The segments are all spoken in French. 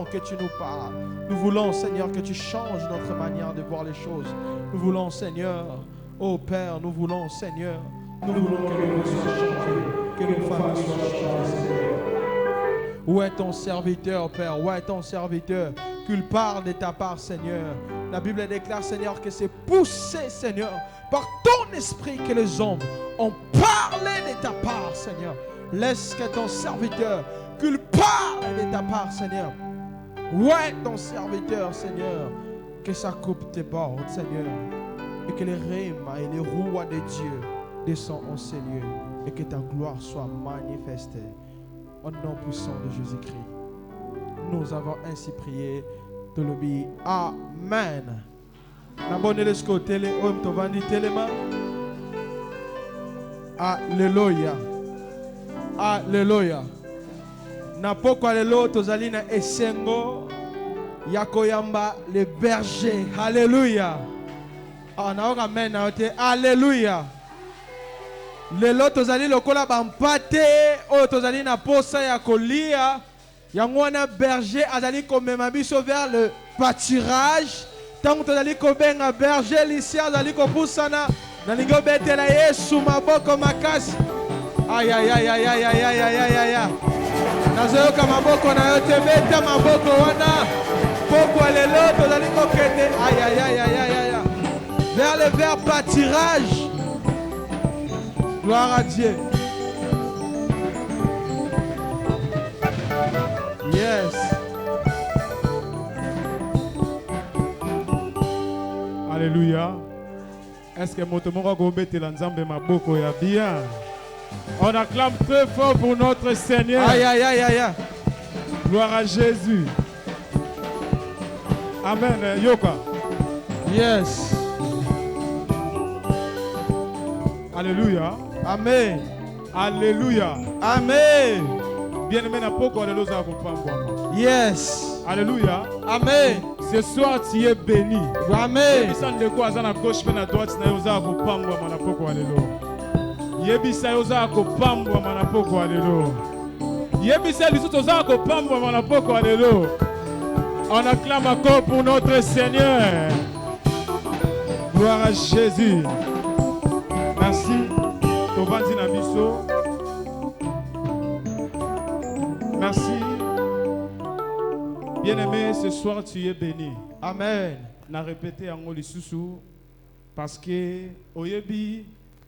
voulons que tu nous parles. Nous voulons, Seigneur, que tu changes notre manière de voir les choses. Nous voulons, Seigneur, ô Père, nous voulons, Seigneur, nous voulons que nos vies soient changées, que nos familles soient changées, Seigneur. Où est ton serviteur, Père? Où est ton serviteur? Qu'il parle de ta part, Seigneur. La Bible déclare, Seigneur, que c'est poussé, Seigneur, par ton esprit que les hommes ont parlé de ta part, Seigneur. Laisse que ton serviteur, qu'il parle de ta part, Seigneur. Où est ton serviteur, Seigneur? Que sa coupe déborde, Seigneur. Et que les rèmes et les rois de Dieu descendent en ces lieux. Et que ta gloire soit manifestée. Au nom puissant de Jésus-Christ. Nous avons ainsi prié de l'obéir. Amen. Alléluia. Alléluia. Na poko lelo tozali na esengo ya koyamba le berger. Alléluia. Na amen na ote. Alléluia. Lelo tozali lokola bampate o tozali na posa ya kolia. Yango wana berger azali komema biso vers le pâturage. Tango tozali kobenga berger lisi azali kopusana na lingo betela Yesu maboko makasi. Aïe aïe aïe aïe aïe aïe aïe aïe aïe aïe. Nazoyoka maboko na yo te beta maboko wana. Poko lelo tozali kokende. Aïe aïe aïe aïe aïe aïe. Vers le vers pâturage. Gloire à Dieu. Yes. Alléluia. Est-ce que motomoko gobete la nzambe maboko ya bien? On acclame très fort pour notre Seigneur. Aïe aïe aïe aïe aïe. Gloire à Jésus. Amen. Yoka. Yes. Alléluia. Amen. Alléluia. Amen. Bien-aimé na poko alléluia kopambwa. Yes. Alléluia. Amen. Ce soir tu es béni. Amen. Yebisa ndeko aza na gauche pe na droite na yo za kopambwa na poko alléluia. Yebisa yo za kopambwa na poko alléluia. Yebisa lisusu za kopambwa na poko alléluia. On acclame encore pour notre Seigneur. Gloire à Jésus. Merci. Tovandi na biso. Merci. Bien-aimé, ce soir tu es béni. Amen. Na répété en lisusu parce que oyebi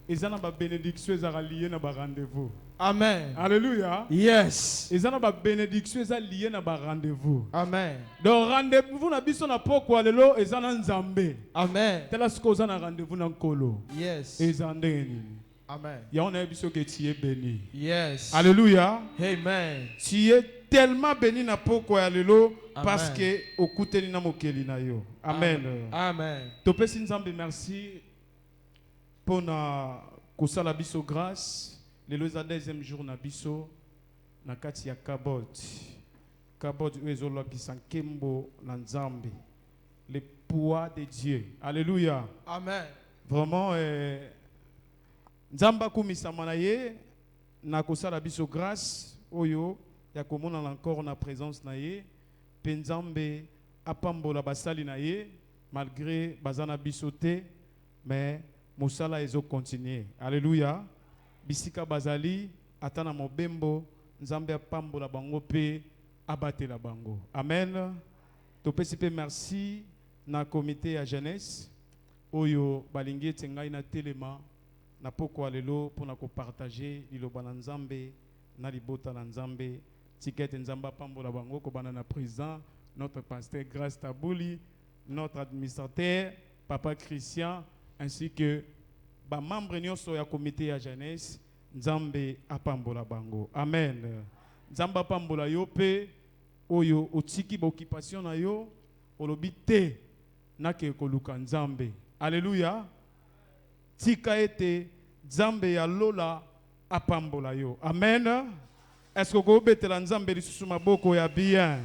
ezana ba bénédiction ezara lié na ba rendez-vous. Amen. Alléluia. Yes. Ezana ba bénédiction ezara lié na ba rendez-vous. Amen. Donc rendez-vous na biso na poko alelo ezana nzambe. Amen. Tela siko ezana rendez-vous na nkolo. Yes. Ezandeni. Amen. Ya on a biso que tu es béni. Yes. Alléluia. Amen. Tu es tellement béni na poko alelo parce Amen. que okuteli na mokeli na yo. Amen. Amen. Topesi nzambe merci pour na kosala biso grâce. Lelo eza deuxième jour na biso na kati ya kabot. Kabot ezolakisa nkembo na nzambe. Le poids de Dieu. Alléluia. Amen. Vraiment nzamba kumisama na ye na kosala biso grâce oyo ya komona encore na présence na ye pe nzambe apambola basali na ye malgré bazana biso te mais mosala ezo continuer. Alléluia. Bisika bazali atana mobembo nzambe apambola bango pe abatela bango. Amen. Topesi pe merci na comité ya jeunesse oyo balingi ete ngai na telema na poko alelo pona ko partager liloba na nzambe na libota na nzambe tikete nzamba pambola bango ko bana na président notre pasteur Grace Tabouli, notre administrateur Papa Christian ainsi que ba membre nyonso ya comité ya jeunesse nzambe apambola bango. Amen. Nzamba pambola yo pe oyo otiki ba occupation na yo olobi te nake koluka nzambe. Alléluia. Tika ete nzambe ya lola apambola yo. Amen. Est-ce que vous betela nzambe lisusu maboko ya bien?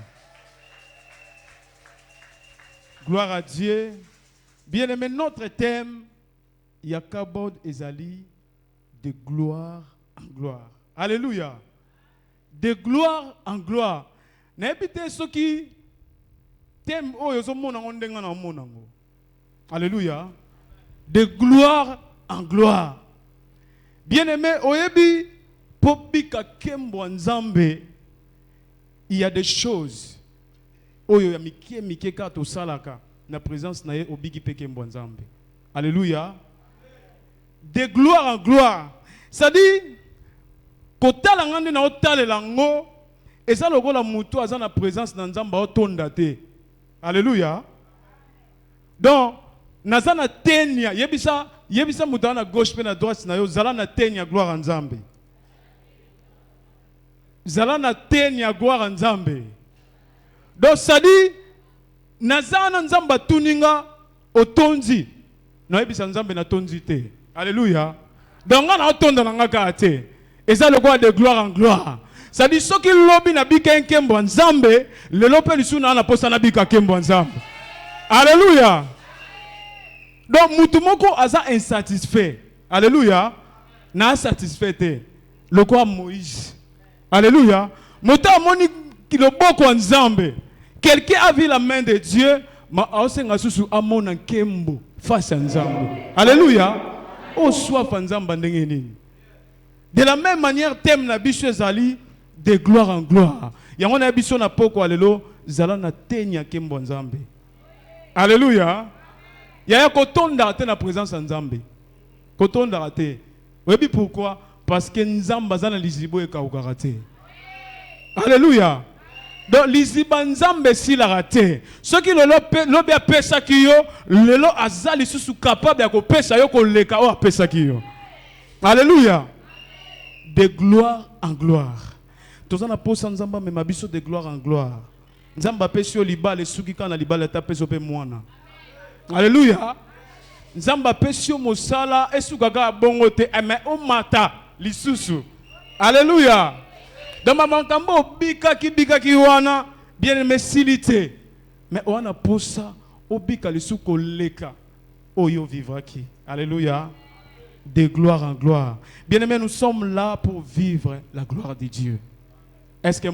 Gloire à Dieu. Bien-aimé, notre thème Yakabod ezali de gloire en gloire. Alléluia. De gloire en gloire. N'habitez ce qui thème oyo zo mona ndenga na mona ngo. Alléluia. De gloire en gloire. Bien-aimé, oyebi popika kembo nzambe. Il y a des choses oyo ya mikie ka to salaka na présence na ye obigi pe kembo nzambe. Alléluia. De gloire en gloire. Ça dit kotala ngande na otalela ngo eza lokola mutu aza na présence na nzamba otonda te. Alléluia. Donc naza na tenia yebisa mutu na gauche pe na droite na yo zala na tenia gloire nzambe. Zala na tenia gloire nzambe. Donc ça dit naza na nzamba tuninga otonzi. Na yebisa nzambe na tonzi te. Alléluia. Donc on a otonda na ngaka te. Eza le gloire de gloire en gloire. Ça dit ce qui lobi na bika nkembo nzambe, le lope lisuna na posa na bika kembo nzambe. Alléluia. Donc mutumoko aza insatisfait. Alléluia. Na satisfait te. Le quoi Moïse. Alléluia. Mota moni kiloboko nzambe. Quelqu'un a vu la main de Dieu, ma aosenga susu amona nkembo face à nzambe. Alléluia. O soif nzamba ndenge nini. De la même manière, thème na biso ezali de gloire en gloire. Yango na biso na poko alelo zala na tenya kembo nzambe. Alléluia. Yaya kotonda te na présence nzambe. Kotonda te. Webi pourquoi? Parce que nzamba zana lizibo ekaukaka te. Alléluia. Donc liziba nzambe si la raté. Ce qui lobe a pesa kiyo, lelo azali susu capable ya ko pesa yo ko leka o a pesa kiyo. Alléluia. De gloire en gloire. Tous en apôtres nzamba me mabiso de gloire en gloire. Nzamba pesio libale suki kana libale ta peso pe mwana. Alléluia. Nzamba pesio mosala esukaka bongo te eme o mata lisusu. Alléluia. Dans ma mankambo bika ki wana bien aimé silité. Mais wana posa obika lisuko leka oyo vivra ki. Alléluia. De gloire en gloire. Bien-aimés, nous sommes là pour vivre la gloire de Dieu. Est-ce que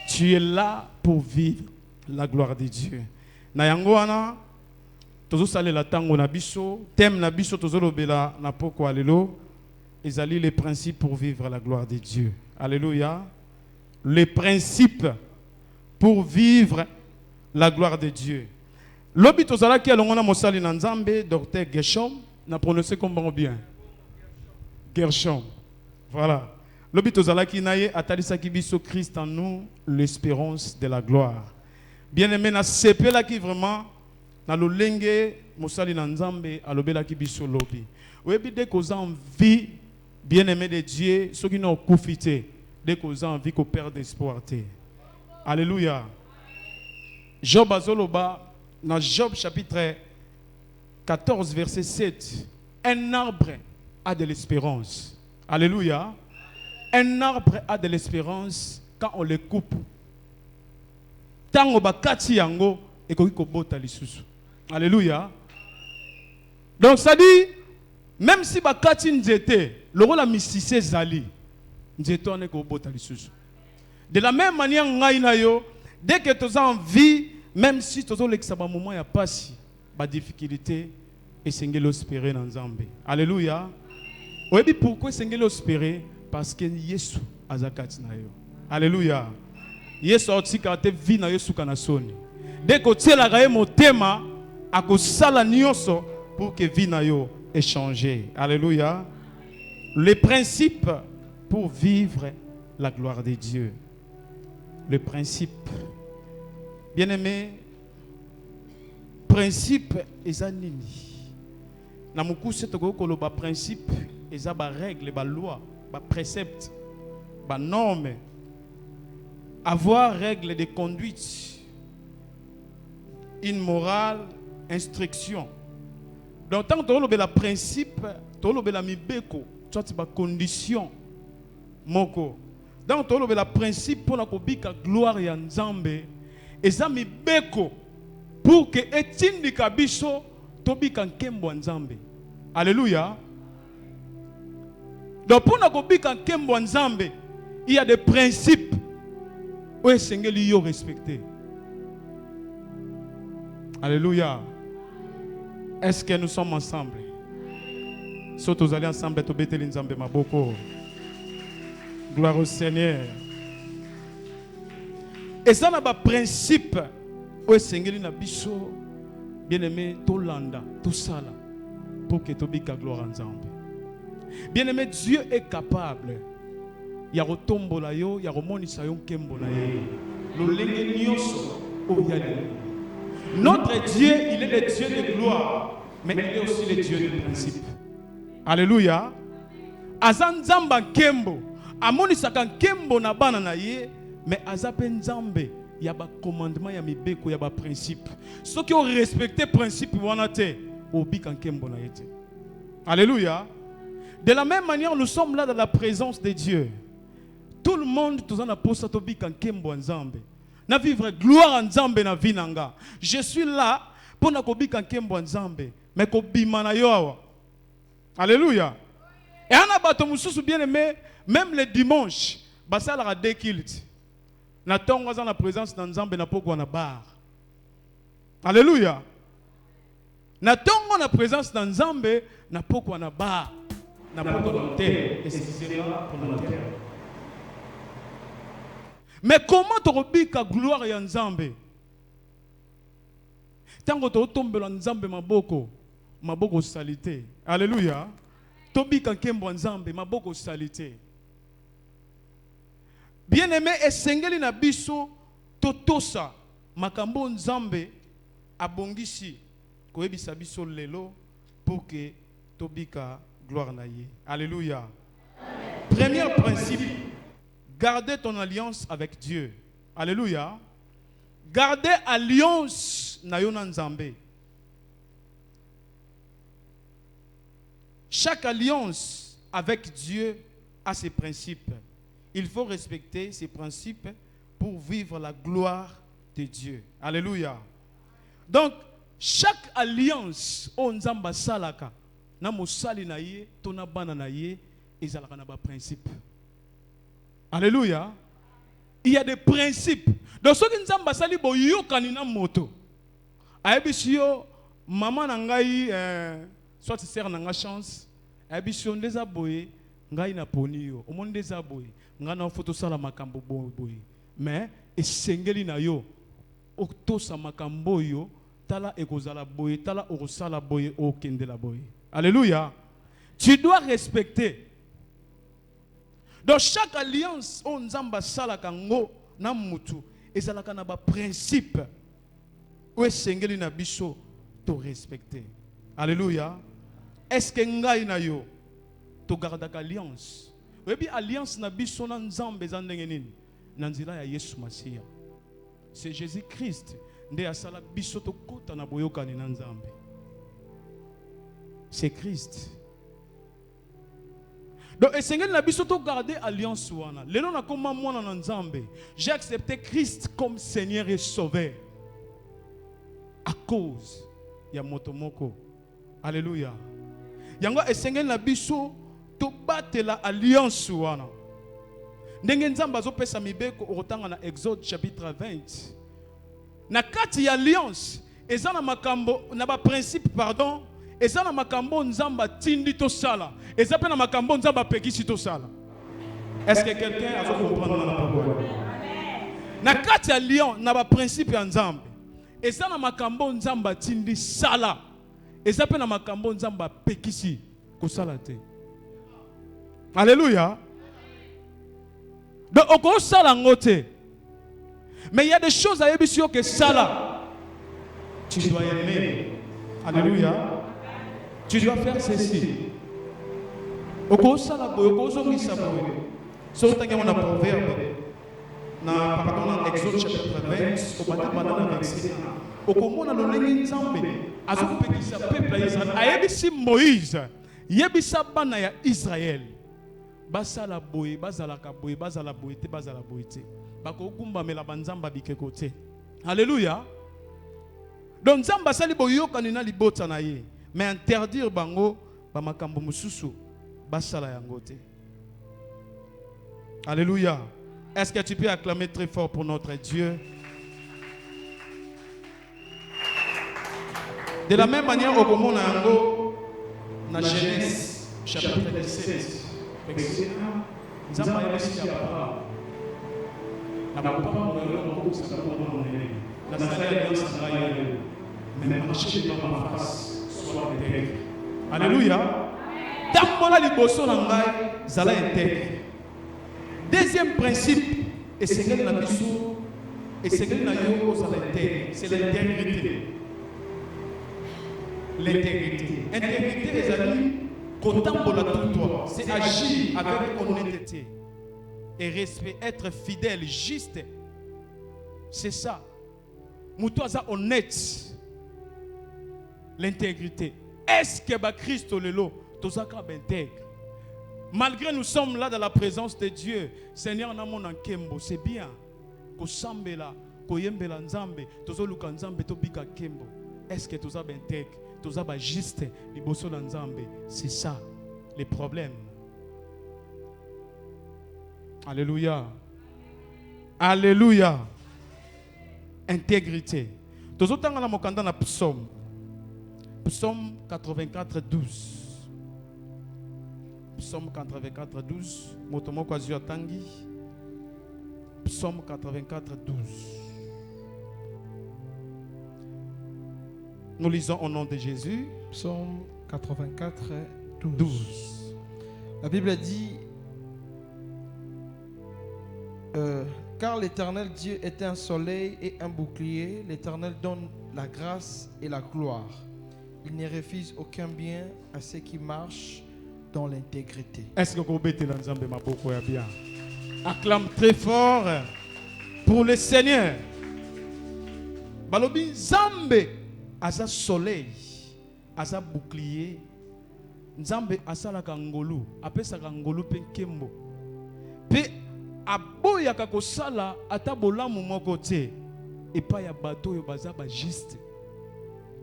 tu es là pour vivre la gloire de Dieu? Na yango wana tozo sale la tango na biso, thème na biso tozo lobela na poko alelo, ezali les principes pour vivre la gloire de Dieu. Alléluia. Les principes pour vivre la gloire de Dieu. Lobi tozala ki alongona mosali na nzambe docteur Gershom na prononcer comme bien. Gershom. Voilà. Lobi tozala ki naye atalisa ki biso Christ en nous l'espérance de la gloire. Bien-aimé na sepela ki vraiment na lolenge mosali na nzambe alobela ki biso lobi. Webi dès qu'on a envie bien-aimé de Dieu, ceux qui n'ont profité dès qu'on a envie qu'on perde espoir. Alléluia. Job azoloba dans Job chapitre 14 verset 7, un arbre a de l'espérance. Alléluia. Un arbre a de l'espérance quand on le coupe. Tango bakati yango ekoki kobota lisusu. Alléluia. Donc ça dit même si bakati nzete, le rôle a misissé zali, nzete on est kobota lisusu. De la même manière ngai na yo, dès que tu as envie, même si tu as un moment il y a pas si ba difficulté et sengelo espérer dans Nzambe. Alléluia. Oui, pourquoi sengelo espérer? Parce que Yesu azakati na yo. Alléluia. Yesu otikate vi na Yesu kana soni. Dès que tu la gaye motema akosala nyonso pour que vi na yo ait changé. Alléluia. Les principes pour vivre la gloire de Dieu. Le principe. Bien-aimé, principe eza nini? Na mukuse toko koloba principe eza ba règle, ba loi, ba précepte, ba norme. Avoir règle de conduite, une morale, instruction. Donc tant que tu as principe, tu as mibeko, tu as ba condition moko. Donc tu as principe pour la kobika gloire ya Nzambe. Et ça mibeko pour que etindi kabiso tobika nkembo Nzambe. Alléluia. Donc pour na kobika nkembo Nzambe, il y a des principes. Où est-ce que yo respecté? Alléluia. Est-ce que nous sommes ensemble? Si nous allons ensemble, nous allons ensemble. Gloire au Seigneur. Et ça, c'est un principe. Où est-ce que nous avons bien aimé, tout landa, tout ça là, pour que tu biques la gloire ensemble. Bien aimé, Dieu est capable. Il y a retombo la yo, il y a remonisa yo kembo na yo. Le lenge nyoso o yali. Notre Dieu, il est le Dieu de gloire, mais il est aussi le Dieu de principe. Alléluia. Azanzamba kembo, amonisa kan kembo na bana na ye, mais azapen nzambe. Il y a des commandements, il y a des principes. Ceux qui ont respecté les principes, alléluia. De la même manière, nous sommes là dans la présence de Dieu. Tout le monde, tout le monde na vivre gloire en Zambé na vinanga. Je suis là pour na kobi kankembo en Zambé, mais kobima na yo. Alléluia. Et ana bato mususu bien aimé, même le dimanche, basa la dékilt. Na tongo za na présence na Nzambe na poko na bar. Alléluia. Na tongo na présence na Nzambe na poko na bar. Na poko na terre. Et c'est là pour la terre. Mais comment tu robika gloire ya Nzambe? Tango to tombela Nzambe maboko salité. Alléluia. Tobika kembo Nzambe maboko salité. Bien-aimé, esengeli na biso totosa makambo Nzambe abongisi koyebisa biso lelo pour que tobika gloire na ye. Alléluia. Premier principe, garder ton alliance avec Dieu. Alléluia. Garder alliance na yo na Nzambe. Chaque alliance avec Dieu a ses principes. Il faut respecter ces principes pour vivre la gloire de Dieu. Alléluia. Donc, chaque alliance, on zamba salaka, na mosali na ye, tona bana na ye, ezalaka na ba principe. Alléluia. Il y a des principes. Donc, ceux qui nzamba sali bo yokani na moto. Aebisio, maman na ngai, soit sœur na nga chance, aebisio ndeza boye, ngai na poni yo. O monde ndeza boye. Ngana foto sala makambo boy mais esengeli na yo otosa makambo yo tala ekozala boy tala okosala boy okendela boy. Alléluia. Tu dois respecter. Dans chaque alliance on nzamba sala kango na mutu ezalaka na ba principe o esengeli na biso to respecter. Alléluia. Est-ce que ngai na yo to gardaka alliance? Oui, alliance na biso na Nzambe za ndenge nini na nzela ya Yesu Masiya. C'est Jésus-Christ nde asala biso to kota na boyokani na Nzambe. C'est Christ. Donc esengeli na biso to garder alliance wana. Lelo na koma mwana na Nzambe. J'ai accepté Christ comme Seigneur et Sauveur à cause ya motomoko. Alléluia. Yango esengeli na biso to battre la alliance wana. Ndenge Nzambe azopesa mibeko okotanga na Exode chapitre 20. Na kati ya alliance, eza na makambo na ba principe pardon, eza na makambo Nzambe tindi to sala. Eza pe na makambo Nzambe pekisi to sala. Est-ce que quelqu'un a comprendre na pourquoi? Na kati ya alliance na ba principe ya Nzambe, eza na makambo Nzambe tindi sala. Eza pe na makambo Nzambe pekisi ko sala te. Alléluia. Donc, on sala ngote. Mais il y a des choses à ébisio que sala. Tu dois aimer. Alléluia. Tu dois faire ceci. On sala boy, on zongisa boy. Sauf que on a proverbe. Pardon, dans Exode chapitre 20, au matin pendant verset 1. Au comment on a le Nzambe. Azo pekisa peuple Israël. Ayebisi Moïse. Yebisa bana ya Israël. Basala boye, bazalaka boye, bazala boye te, bazala boye te. Bako kumba mela banzamba bikeko te. Alléluia. Donc nzamba sali boyoka nina libota na ye. Mais interdire bango ba makambo mususu basala yango te. Alléluia. Est-ce que tu peux acclamer très fort pour notre Dieu? De la même manière, au moment où dans Genèse, chapitre 17, alléluia. Tambola liboso na ngai zala intègre. Deuxième principe, et c'est que la biso, et c'est que la yo zala intègre, c'est l'intégrité. L'intégrité. Intégrité, les amis, contempola tout toi, c'est agir avec honnêteté et respect, être fidèle, juste. C'est ça. Moutoisa honnête. L'intégrité. Est-ce que Christ lelo tozaka intègre? Malgré nous sommes là dans la présence de Dieu, Seigneur namon kembo, c'est bien. Ko sambela, ko yembela nzambe, tozoluka nzambe tobika kembo. Est-ce que tozaba intègre? Tozaba juste liboso na nzambe? C'est ça les problèmes. Alléluia. Alléluia. Intégrité. Tozotanga na mokanda na psaume. Psaume 84, 12. Psaume 84, 12. Motomoko azio tangi. Psaume 84, 12. Nous lisons au nom de Jésus. Psaume 84, 12. La Bible dit car l'Éternel Dieu est un soleil et un bouclier. L'Éternel donne la grâce et la gloire. Il ne refuse aucun bien à ceux qui marchent dans l'intégrité. Est-ce que vous mettez l'ensemble ma beaucoup bien? Acclame très fort pour le Seigneur. Balobi Nzambe asa soleil, asa bouclier. Nzambe asalaka ngolu, apesaka ngolu pe kembo. Pe aboyaka kosala ata bolamu moko te. Epa ya bato yo baza ba juste.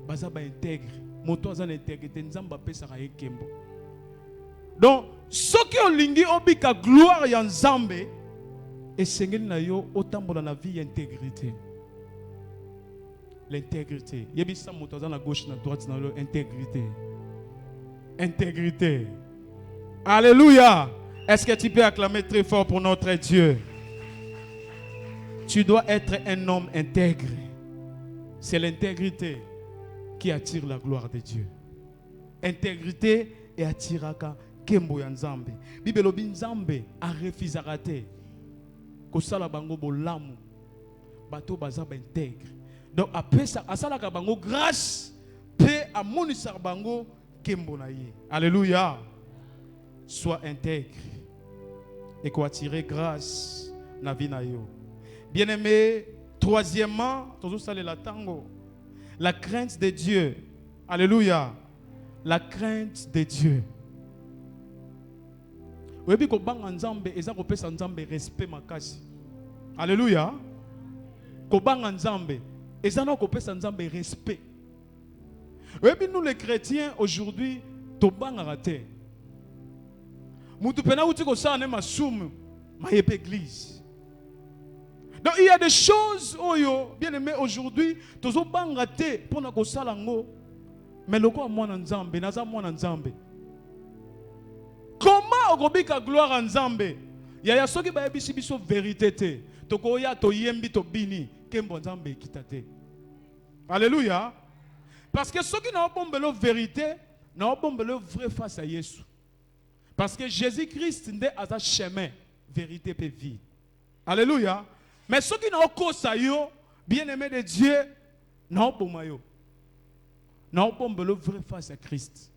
Baza ba intègre. Moto aza na intégrité, Nzambe apesaka ye kembo. Donc, soki olingi obika gloire ya Nzambe, esengeli na yo otambola na vie intégrité. L'intégrité. Yebisa moto aza na gauche na droite na yo intégrité. Intégrité. Alléluia. Est-ce que tu peux acclamer très fort pour notre Dieu? Tu dois être un homme intègre. C'est l'intégrité qui attire la gloire de Dieu. Intégrité et attiraka kembo ya Nzambe. Bible lobi Nzambe a refusé rater. Kosala bango bolamu. Bato baza ba intègre. Donc après ça asalaka bango grâce pe amonisa bango kembo na ye. Alléluia. Sois intègre et qu'on attire grâce na vie na yo. Bien-aimé, troisièmement, toujours ça la tango. La crainte de Dieu. Alléluia. La crainte de Dieu. Vous voyez que banga nzambe eza kopesa nzambe respect makasi. Alléluia. Ko banga nzambe eza na kopesa nzambe respect. Vous voyez nous les chrétiens aujourd'hui to banga raté. Mutu pena uti ko sa ne masumu ma yep église. Donc il y a des choses oyo bien aimé aujourd'hui tozo banga te pona ko sala ngo. Mais le quoi mwana nzambe naza mwana nzambe. Comment okobika gloire en nzambe? Ya soki ba yebisi biso vérité te. Toko ya to yembi to bini kembo nzambe kitate. Alléluia. Parce que ceux qui n'ont pas de vérité n'ont pas de vrai face à Jésus. Parce que Jésus-Christ est à sa chemin, vérité et vie. Alléluia. Mais ceux qui n'ont pas ça, bien-aimés de Dieu, n'ont pas de vrai face à Christ.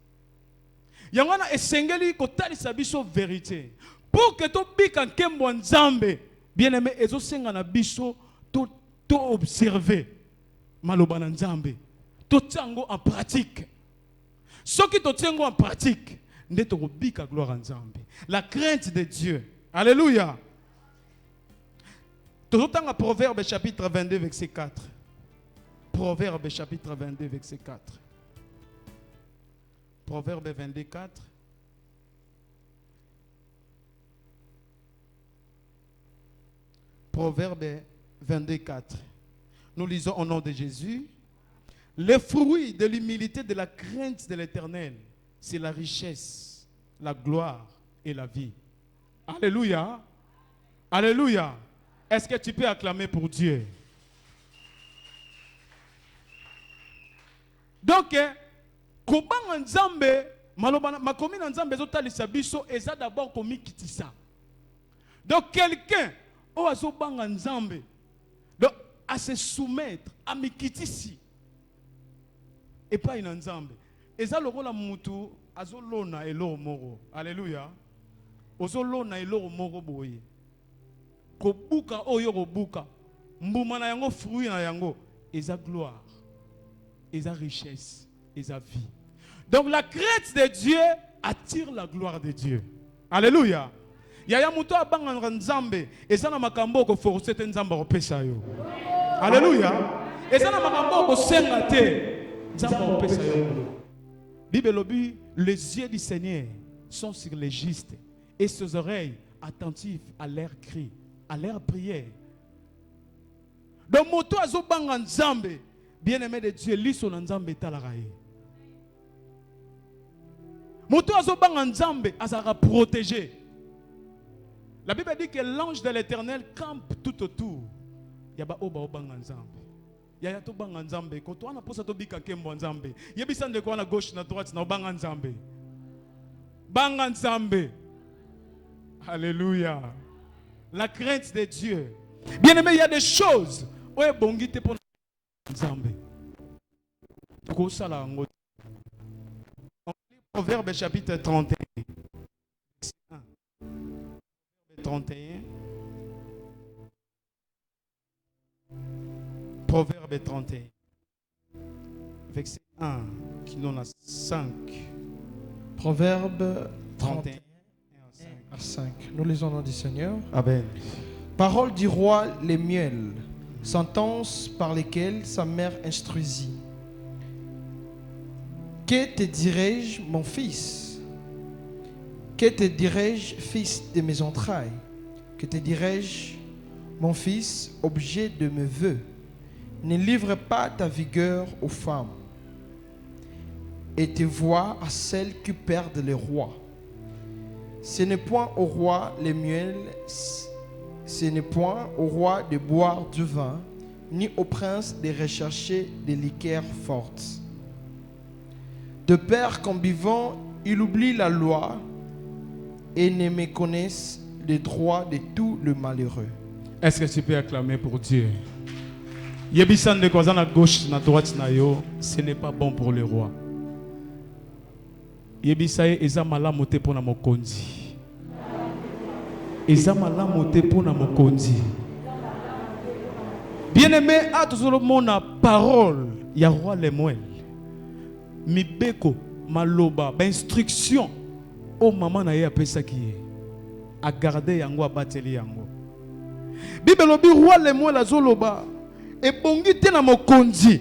Il y a un essengeli kotali sabiso vérité. Pour que tu bikan kembo nzambe, bien-aimé, ezo senga na biso to observer maloba na nzambe. To tiango en pratique. Ce qui te tient en pratique, n'est to bika gloire en nzambe. La crainte de Dieu. Alléluia. Tout autant à Proverbe chapitre 22 verset 4. Proverbe chapitre 22 verset 4. Proverbe 22 4. Proverbe 22:4. Nous lisons au nom de Jésus. Les fruits de l'humilité, de la crainte de l'Éternel, c'est la richesse, la gloire et la vie. Alléluia. Alléluia. Est-ce que tu peux acclamer pour Dieu? Donc, comment Nzambe, makomi na Nzambe zotalisa biso eza d'abord komi kitisa. Donc quelqu'un o azobanga Nzambe, donc à se soumettre à mikitisi et pas ina Nzambe. Eza lokola mutu azolona eloro moko. Alléluia. Ozolona eloro moko boye. Kobuka oyo kobuka. Mbuma na yango fruit na yango eza gloire. Eza richesse, eza vie. Donc la crainte de Dieu attire la gloire de Dieu. Alléluia. Yaya muto abanga Nzambe, eza na makambo ko forcer te Nzambe opesa yo. Alléluia. Eza na makambo ko senga te Nzambe opesa yo. Bible lobi, les yeux du Seigneur sont sur les justes et ses oreilles attentives à leur cri, à leur prière. Donc moto azobanga Nzambe, bien-aimé de Dieu, liso na Nzambe talaraye. Moto azobanga Nzambe azara protégé. La Bible dit que l'ange de l'Éternel campe tout autour. Yaba oba obanga Nzambe. Yaya to banga Nzambe. Quand on a posé to bika kembo Nzambe. Yebisa ndeko na gauche na droite na obanga Nzambe. Banga Nzambe. Alléluia. La crainte de Dieu. Bien aimé, il y a des choses. Oye bongite pour Nzambe. Kosala ngo. Proverbe chapitre 31. 31. Proverbe 31. Verset 1. Qui donne à 5. Proverbe 31 à 5. à 5. Nous lisons au nom du Seigneur. Amen. Parole du roi les miels, sentence par lesquelles sa mère instruisit. Que te dirai-je, mon fils? Que te dirai-je, fils de mes entrailles? Que te dirai-je, mon fils, objet de mes vœux? Ne livre pas ta vigueur aux femmes et tes voix à celles qui perdent les rois. Ce n'est point au roi les miels, ce n'est point au roi de boire du vin, ni au prince de rechercher des liqueurs fortes. De père qu'en vivant, il oublie la loi et ne méconnaissent les droits de tout le malheureux. Est-ce que tu peux acclamer pour Dieu? Yebisan de quoi à gauche, à droite, ce n'est pas bon pour le roi. Yebisaye eza malamote pour na mokonzi. Eza malamote pour na mokonzi. Bien-aimé, à tout le monde a parole, ya roi les moelles. Mibeko, maloba, instruction. Oh maman na ye apesa qui est. A garder yango a bateli yango. Bible lobi roi les moelles azoloba. Et bongi te na mokonzi.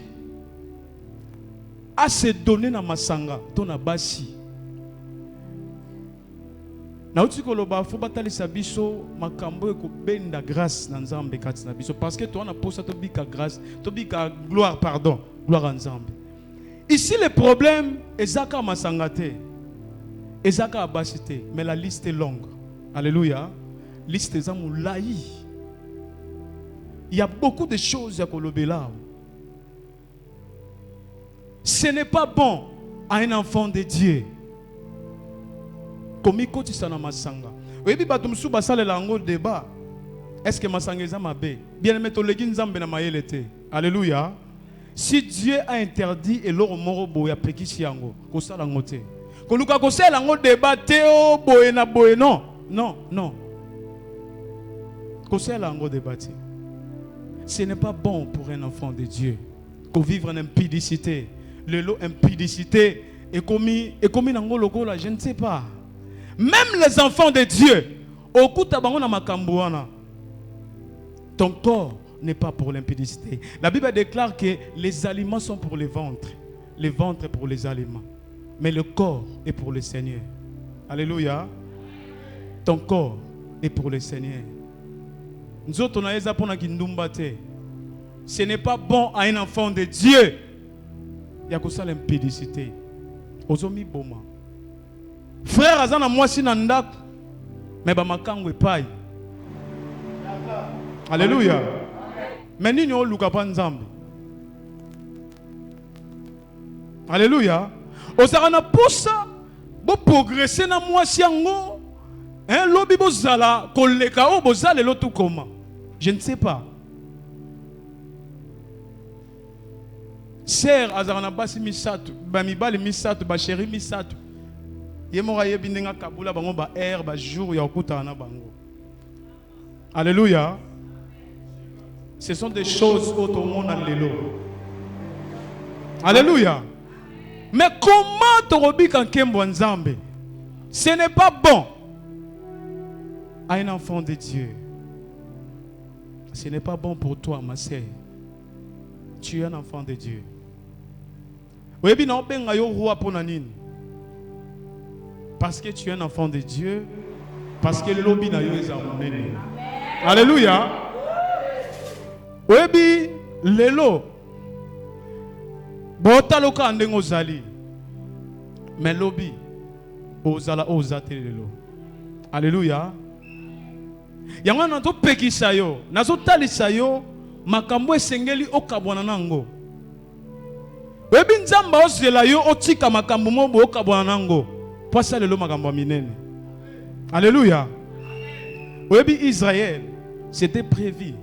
A se donner na masanga, ton abasi. Na uti koloba fo batali sabiso makambo eko benda grâce na Nzambe kati na biso parce que toi na posa to bika grâce, to bika gloire pardon, gloire à Nzambe. Ici le problème ezaka masangate. Ezaka abasite, mais la liste est longue. Alléluia. Liste ezamulaï. Il y a beaucoup de choses à kolobela. Ce n'est pas bon à un enfant de Dieu. Komiko tisana masanga. Oyebi bato musu basale lango débat. Est-ce que masanga ezama be? Bien aimé to legi Nzambe na mayele te. Alléluia. Si Dieu a interdit et l'oro moro boya pekisi yango, ko sala ngote. Ko luka ko sala ngo débat te o boye na boye non. Non, non. Ko sala ngo débat. Ce n'est pas bon pour un enfant de Dieu qu'on vivre en impudicité. Le lot impudicité est commis dans le là, je ne sais pas. Même les enfants de Dieu, au coup de ton corps n'est pas pour l'impudicité. La Bible déclare que les aliments sont pour les ventres est pour les aliments, mais le corps est pour le Seigneur. Alléluia. Ton corps est pour le Seigneur. Nzoto na eza pona kindumba te. Ce n'est pas bon à un enfant de Dieu. Il y a que ça l'impédicité. Ozomi boma. Frère azana mwasi na ndako. Mais ba makango epai. Alléluia. Mais nini o luka pa nzambe. Alléluia. Ozaka na posa bo progresser na mwasi yango. Hein, lobi bozala koleka o bozala lotu comment? Je ne sais pas. Sœur azana basi misatu, ba mibali misatu, ba chéri misatu. Yemora yebinenga kabula bango ba air ba jour ya okuta na bango. Alléluia. Ce sont des choses autres au monde en l'élo. Alléluia. Mais comment te rebi quand kembo nzambe? Ce n'est pas bon à un enfant de Dieu. Ce n'est pas bon pour toi, ma sœur. Tu es un enfant de Dieu. Parce que tu es un enfant de Dieu. Parce que l'obi na yo est amené. Alléluia. Webi lelo. Bota loka ndengo zali. Mais l'obi ozala ozate lelo. Alléluia. Yango na to pekisa yo, nazo talisa yo makambo esengeli okabwana nango. Webi nzamba ozela yo otika makambo mobo okabwana nango. Pasa lelo makambo minene. Alléluia. Webi Israël, c'était prévu.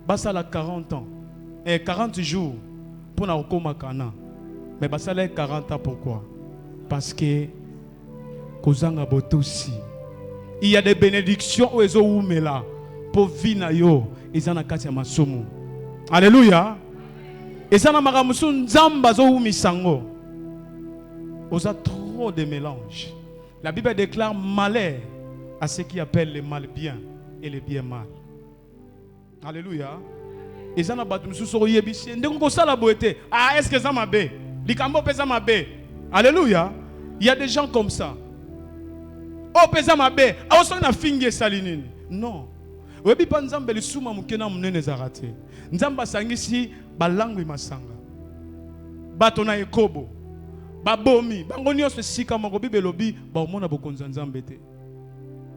Basa la 40 ans. Et 40 jours pour na okoma Kana. Mais basa la 40 ans pourquoi? Parce que kozanga botosi. Il y a des bénédictions où ils ont là pour vivre yo ils en a katia masomo. Alléluia. Et ça na makamusu nzamba zo misango. Osa trop de mélange. La Bible déclare malheur à ceux qui appellent le mal bien et le bien mal. Alléluia. Et ça na batu musu so yebisi ndeko sala boete. Ah, est-ce que ça m'a bé? Likambo pesa m'a bé. Alléluia. Il y a des gens comme ça. Oh, pesa mabe, awoso na finge salinini. Non. Webi pa nzambe lisuma mukena munene zarate. Nzamba sangisi balangwi masanga. Bato na ekobo. Babomi, bango nyonso sika moko bibelobi ba omona bokonza nzambe te.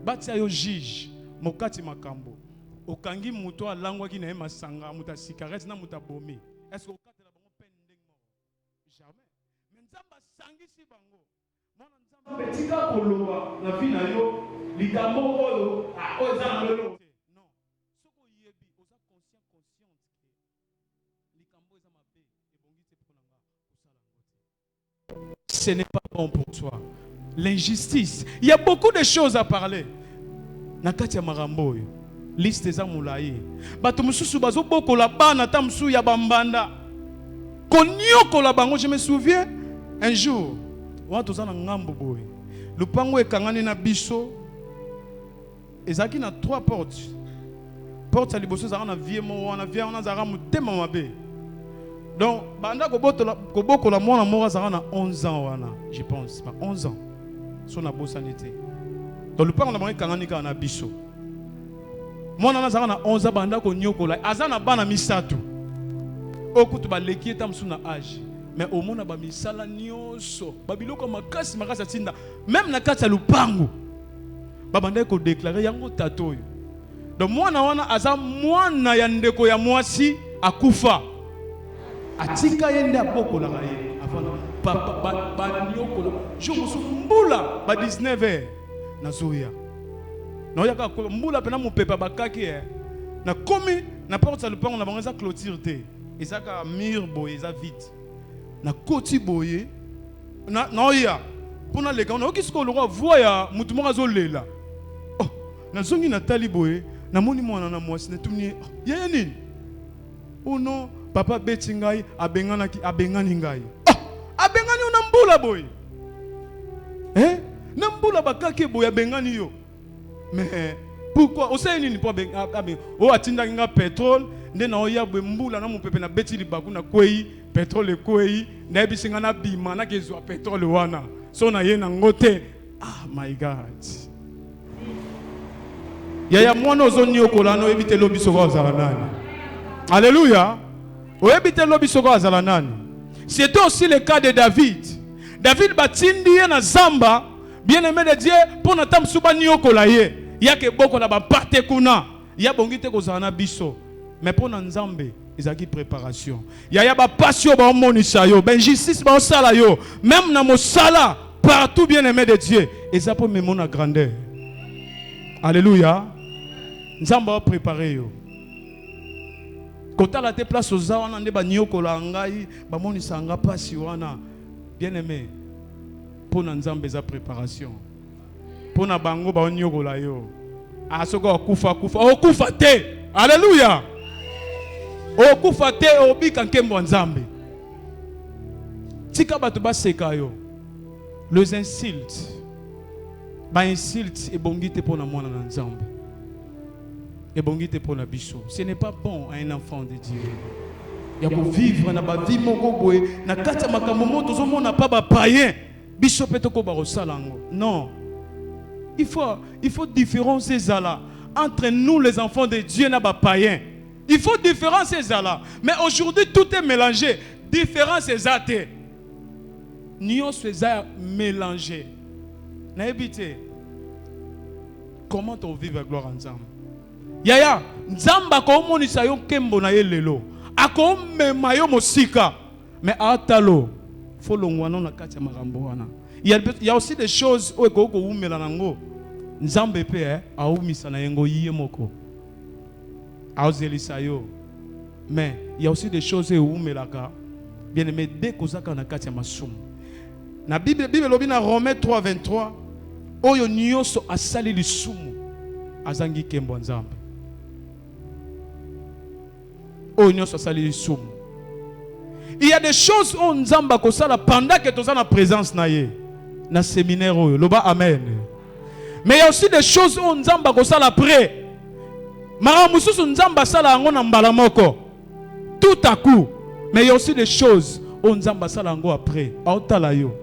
Batia yo juge, mokati makambo. Okangi muto alangwaki na masanga, muta cigarette na muta bomi. Est-ce que okatela bango pendeng moko? Jamais. Mais nzamba sangisi bango. Betika koloba na vie na yo likambo oyo oza lelo non soko yebi oza consciente likambo eza mabe ebongi te pona nga kusala ngote. Ce n'est pas bon pour toi. L'injustice, il y a beaucoup de choses à parler. Nakati ya marambo oyo liste za mulayi bato mususu bazo bokola bana ta musu ya bambanda konyokola bango. Je me souviens un jour watu zana ngambo boy. Lupango ekangani na biso. Ezaki na 3 portes. Porte ya liboso zaka na vie mo wana vie wana zaka mutema mabe. Donc banda koboko la mwana mora zaka na 11 ans wana, je pense, pas 11 ans. So na bosanité. Donc lupango na bango ekangani ka na biso. Mwana na zaka na 11 ans banda ko nyokola. Azana bana misatu. Okutu ba leki eta msu na âge. Mais au monde ba misala nyonso babiloko makasi atinda même na kati ya lupango babanda ko déclarer yango tatoyo. Donc mwana wana aza mwana ya ndeko ya mwasi akufa atika yende apokola kaye afana ba nyokolo je musumbula ba 19h na zoya na yaka mbula pena mupepa bakaki na komi na porte ya lupango na bango za clôture te ezaka mur boye eza vide. Na koti boye na oya pona leka na okisiko lokwa voya mutu moko azolela. Oh na zongi na tali boye na moni mwana na mwasi na tuni yeye nini? Oh non papa beti ngai abengani ngai. Oh abengani una mbula boye. Na mbula bakake boye abengani yo. Mais pourquoi osai nini po abengani? Oh atinda nga pétrole nde na oya boye mbula na mupepe na beti libaku na kwei pétrole kwei na bisinga na bima na kezwa pétrole wana so na ye na ngote. Ah my God. Yaya mwana ozoni okolano ebite lobi soko azala nani. Alléluia. Oebite lobi soko azala nani. C'était aussi le cas de David. David batindi ye na zamba, bien-aimé de Dieu, pour na tam suba ni okolaye. Yake boko na ba parte kuna. Ya bongite kozala na biso. Mais pour na nzambe, ezaki préparation. Yaya ba passion ba monisa yo, ben justice ba osala yo, même na mosala partout bien-aimé de Dieu, eza pour me mona grandeur. Alléluia. Nzamba va préparer yo. Quand tu as tes places aux awana nde ba nyokola ngai ba monisa nga pasi wana. Bien-aimé, pour na nzamba za préparation. Pour na bango ba nyokola yo. Asoko kufa okufa te. Alléluia. Okufa te obika nkembo nzambe. Tika bato ba seka yo. Les insultes. Ba insulte et bongite pour na mwana na nzambe. Et bongite pour na biso. Ce n'est pas bon à un enfant de Dieu. Il y a vivre na ba vie moko boye na kata makambo moto zo mona pa ba païen. Biso petoko ba rosalango. Non. Il faut différencier zala entre nous les enfants de Dieu na ba païen. Il faut différencier zala. Mais aujourd'hui tout est mélangé. Différence ezate. Nion soit mélangé. Na ebité. Comment on vit la gloire ensemble? Yaya, nzamba ko monisa yo kembo na ye lelo. Ako mema yo mosika. Mais atalo, faut longwano na kati ya makambo wana. Il y a aussi des choses où ko ko umela nango. Nzambe pe a umisa na yengo yiye moko. Aozelisa yo. Mais il y a aussi des choses où umelaka. Bien aimé dès kozaka na kati ya masumu. Na Bible lobi na Romains 3:23. Oyo nyoso asali lisumu azangi kembo nzambe. Oyo nyoso asali lisumu. Il y a des choses où nzamba ko sala pendant que tu es en présence na ye. Na séminaire oyo loba amen. Mais il y a aussi des choses où nzamba ko sala après. Mara mususu nzamba sala ngo na mbala moko. Tout à coup. Mais il y a aussi des choses où nzamba sala ngo après. Aotala yo.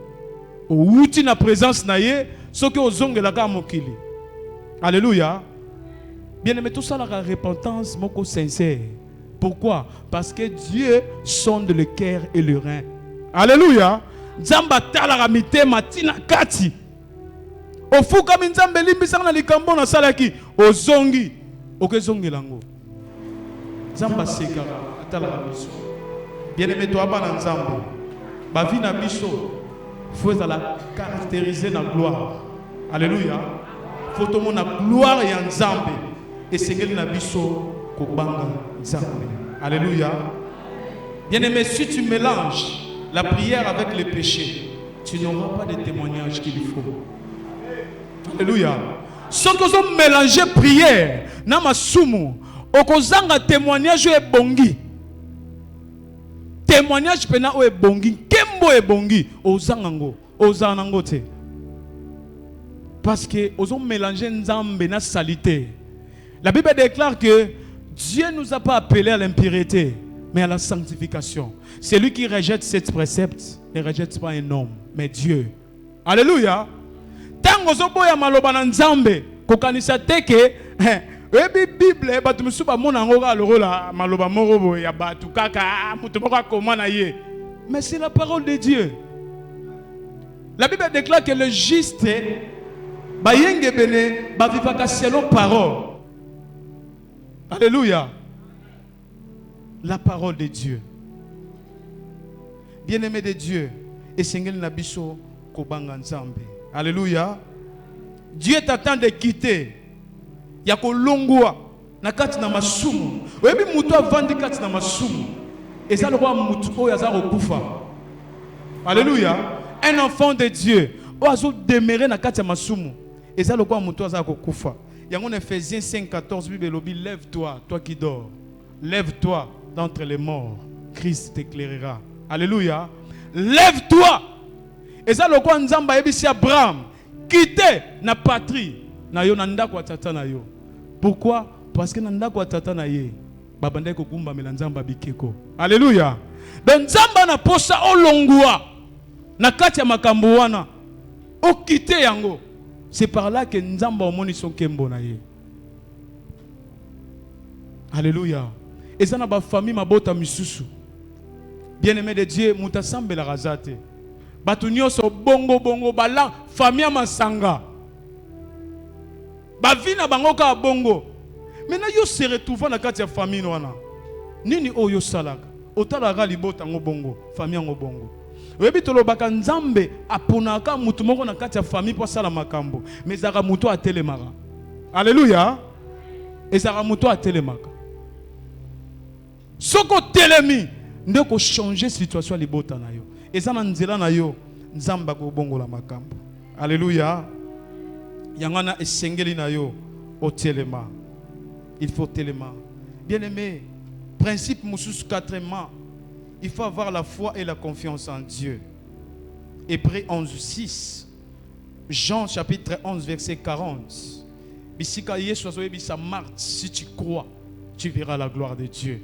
Outi na présence na ye. Ce que aux la gamme mokili. Alléluia. Bien aimé, tout ça la repentance moko sincère. Pourquoi? Parce que Dieu sonde le cœur et le rein. Alléluia. Nzamba tala ramite matina kati. Ofuka minzambe limbisana likambo na salaki. Ozongi. Okezongi lango. Nzamba sekara atala ramiso. Bien aimé, toi pas na nzambe. Ba vie na biso. Faut la caractériser dans la gloire. Alléluia. Faut tout le monde la gloire et en Zambé. Et c'est qu'elle n'a biso kobanga Zambé. Alléluia. Bien aimé, si tu mélanges la prière avec le péché, tu n'auras pas de témoignage qu'il faut. Alléluia. Si vous avez mélangé prière, nama sumu, okozanga témoignage est bongi. Témoignage pena o ebongi kembo ebongi ozangango ozanango te parce que ozo mélanger nzambe na salité. La Bible déclare que Dieu nous a pas appelés à l'impureté mais à la sanctification. Celui qui rejette cette précepte ne rejette pas un homme mais Dieu. Alléluia. Tango zo boya maloba na nzambe kokanisa teke Ebi Bible batu musuba mona ngoka lorola maloba morobo ya batu kaka mutu moko komana ye. Mais c'est la parole de Dieu. La Bible déclare que le juste ba yenge bene ba vivaka selon parole. Alléluia. La parole de Dieu. Bien-aimé de Dieu, et Seigneur nabiso kobanga nzambe. Alléluia. Dieu t'attend de quitter. Yako longwa na kati na masumu. Webi mutu avandi kati na masumu. Eza le roi mutu oyo aza kokufa. Alléluia. Un enfant de Dieu oyo demeurer na kati ya masumu. Eza le roi mutu aza kokufa. Yango na Ephésiens 5:14 Bible lobi lève-toi toi qui dors. Lève-toi d'entre les morts. Christ t'éclairera. Alléluia. Lève-toi. Eza le roi nzamba yebisi Abraham quitter na patrie na yo na ndako tata na yo. Pourquoi? Parce que nanda kwa tata na ye babanda ko kumba melanzamba bikeko. Alléluia. Donc nzamba na posa olongwa na kati ya makambo wana o kite yango. C'est par là que nzamba omoni son kembo na ye. Alléluia. Et ça n'a pas famille ma bota misusu. Bien-aimé de Dieu, muta sambe la razate. Batunyo so bongo bongo bala famille masanga. Ba vina bango ka bongo. Maintenant yo se retrouve na kati ya famille wana. Nini oyo salaka. Otala libota ngo bongo, famille ngo bongo. Webi tolobaka nzambe aponaka mutu moko na kati ya famille po sala makambo. Mais zaka mutu atelemaka. Alléluia. Et zaka mutu atelemaka. Soko telemi ndeko changer situation libota na yo. Eza na nzela na yo nzamba ko bongo la makambo. Alléluia. Yangana esengeli na yo o telema. Il faut telema. Bien-aimé, principe Moussous 4e, il faut avoir la foi et la confiance en Dieu. Hébreux 11:6. Jean chapitre 11 verset 40. Bisika Yesu azoyebisa Marthe, si tu crois, tu verras la gloire de Dieu.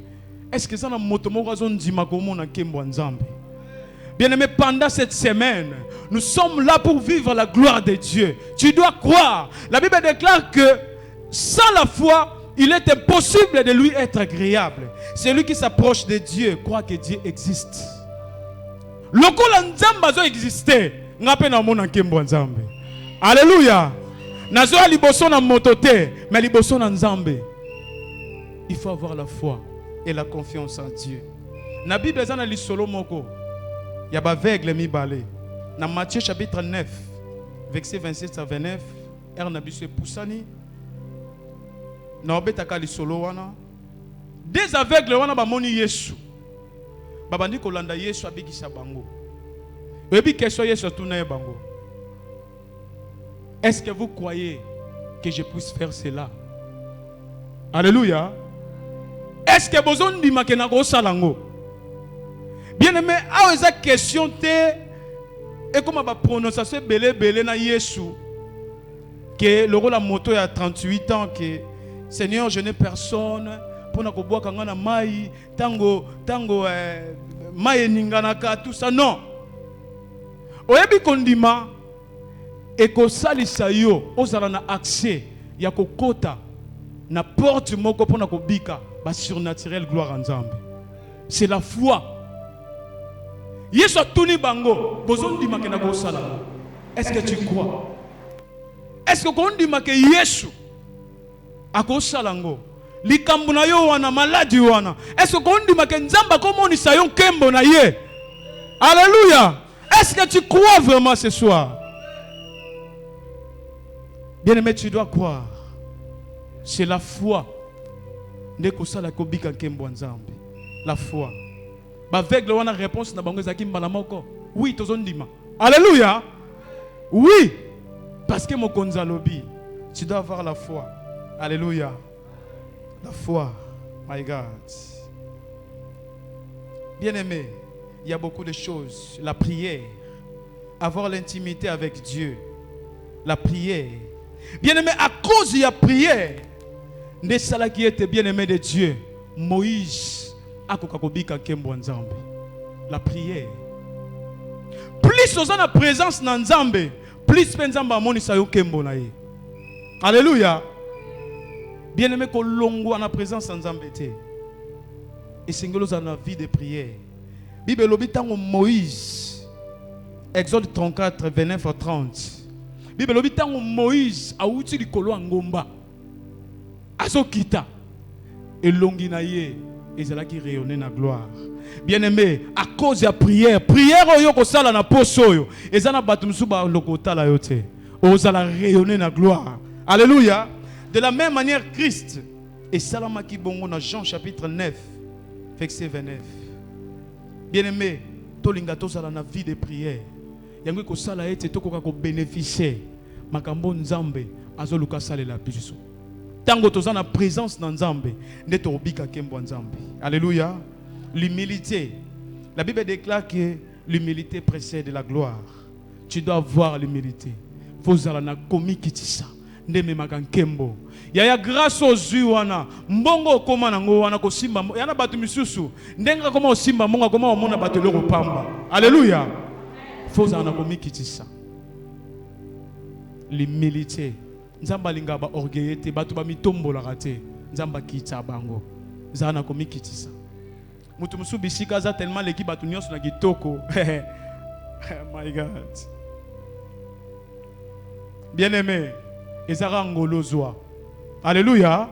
Est-ce que ça na motomo zone dimakomo na kembo nzambe? Bien-aimé, pendant cette semaine, nous sommes là pour vivre la gloire de Dieu. Tu dois croire. La Bible déclare que sans la foi, il est impossible de lui être agréable. Celui qui s'approche de Dieu croit que Dieu existe. Lokola nzamba zo exister, ngape na mona kembo nzambe. Alléluia. Nazo liboso na motote, mais liboso na nzambe. Il faut avoir la foi et la confiance en Dieu. Na Bible zana li solo moko. Ya ba aveugle mi balé. Na Matthieu chapitre 9, verset 27 à 29, erna biso poussani. Na obetaka li solo wana. Des aveugles wana ba moni Yesu. Babandi kolanda Yesu abikisa bango. Ebi question Yesu tuna bango. Est-ce que vous croyez que je puisse faire cela? Alléluia. Est-ce que besoin de makena ko salango? Bien-aimé, a eza question te et comment ba prononciation belé na Yesu que le rôle la moto ya 38 ans que Seigneur, je n'ai personne pour na koboa kangana mai tango mai ninganaka tout ça non. Oyebi kondima et ko salisa yo ozala na accès ya kokota na porte moko pour na kobika ba surnaturel gloire en Nzambe. C'est la foi. Yesu tuni bango bozon dima ke na ko sala. Est-ce que tu crois? Est-ce que kon dima ke Yesu akosalango likambo na yo wana maladi wana? Est-ce que kon dima ke Nzamba komonisa yo kembo na ye? Alléluia. Est-ce que tu crois vraiment ce soir? Bien-aimé, tu dois croire. C'est la foi. Ndeko sala kobika kembo Nzambe. La foi. Avec la réponse na bango zaki mbala moko. Oui, tozondima. Alléluia. Oui. Parce que mon konzalobi, tu dois avoir la foi. Alléluia. La foi. My God. Bien-aimé, il y a beaucoup de choses. La prière. Avoir l'intimité avec Dieu. La prière. Bien-aimé, à cause de la prière, des salats qui étaient bien-aimés de Dieu, Moïse, la prière. Plus on a la présence dans Nzambe, plus Nzambe a moni sayo kembo na ye. Alléluia. Bien-aimé ko longo en présence dans Nzambe te. Et singelo za na vie de prière. Bible lobi tango Moïse. Exode 34 29 à 30. Bible lobi tango Moïse a outi likolo ngomba. Azo kita. Et longi na ye. Et c'est là qui rayonnait la gloire. Bien-aimé, à cause de la prière, prière au sala na poso et ça na batumsuba lokota la yote. Osala rayonner la gloire. Alléluia. De la même manière Christ et salama ki bongo na Jean chapitre 9 verset 29. Bien-aimé, tolinga to sala na vie de prière. Yango ko sala ete to ko bénéficier makambo Nzambe azoluka salela biso. Tango toza na présence dans Nzambe, neto obika kembo Nzambe. Alléluia. L'humilité. La Bible déclare que l'humilité précède la gloire. Tu dois avoir l'humilité. Faut zala na komi kitisa. Ndeme makankembo. Ya grâce aux yeux wana. Mbongo koma nango wana ko simba. Yana batu misusu. Ndenga koma osimba monga koma omona batu loko pamba. Alléluia. Faut zala na komi kitisa. L'humilité. Nzamba linga ba orgueillete batu ba mitombo la raté. Nzamba kitsa bango. zana komikitisa. Mutu musu bisika za tellement l'équipe batu nyonso na kitoko. My God. Bien-aimé, ezara ngolozwa. Alléluia.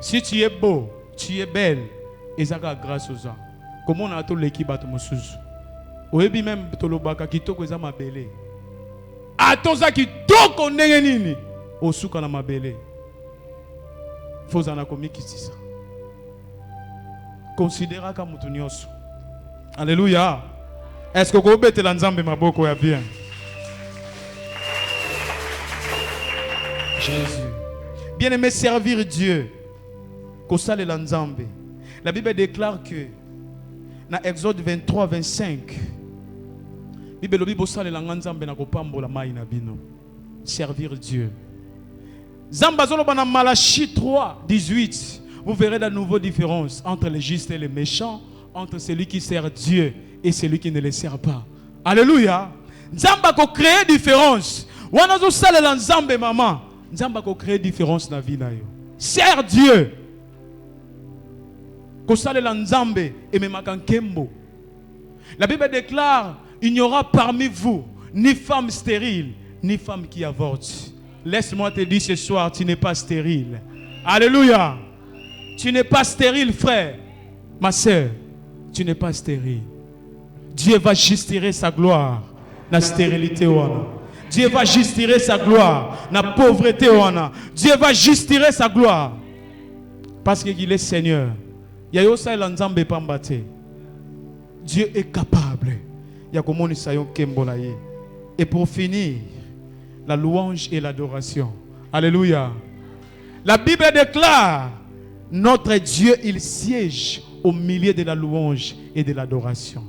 Si tu es beau, tu es belle, ezara grâce aux gens. Comment on a tout l'équipe batu musuzu? Oyebi même tolobaka kitoko eza mabele. Atonza kitoko ndenge nini? Osuka na mabele. Fozana komikitisa. Considéra comme mutu nyonso. Alléluia. Est-ce que vous pouvez la nzambe maboko ya bien? Jésus. Bien-aimé, servir Dieu. Kosale la nzambe. La Bible déclare que dans Exode 23, 25, Bible lobi bosale la nzambe na kopambola mai na bino. Servir Dieu. Zamba zoloba na Malachie 3, 18. Vous verrez la nouvelle différence entre les justes et les méchants, entre celui qui sert Dieu et celui qui ne le sert pas. Alléluia. Nzamba ko créer différence. Wana zo sale la nzambe maman. Nzamba ko créer différence na vie na yo. Sert Dieu. Ko sale la nzambe et memaka nkembo. La Bible déclare, il n'y aura parmi vous ni femme stérile, ni femme qui avorte. Laisse-moi te dire ce soir, tu n'es pas stérile. Alléluia. Tu n'es pas stérile, frère. Ma soeur, tu n'es pas stérile. Dieu va justifier sa gloire dans la stérilité. Dieu va justifier sa gloire dans la pauvreté. Dieu va justifier sa gloire. Parce qu'il est Seigneur. Dieu est capable. Et pour finir, la louange et l'adoration. Alléluia. La Bible déclare, notre Dieu, il siège au milieu de la louange et de l'adoration.